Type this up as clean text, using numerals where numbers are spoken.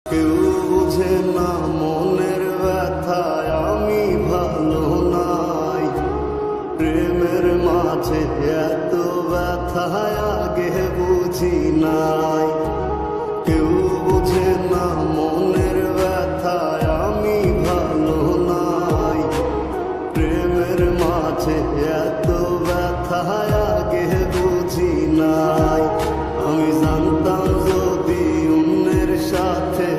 কেউ বুঝে না মনের ব্যথায় আমি ভালো নাই। প্রেমের মাঝে এত ব্যথায় আগে বুঝি নাই। কেউ বুঝে না মনের ব্যথায় আমি ভালো নাই। প্রেমের মাঝে এত ব্যথায় আগে বুঝি নাই। আমি জানতাম যদি অন্যের সাথে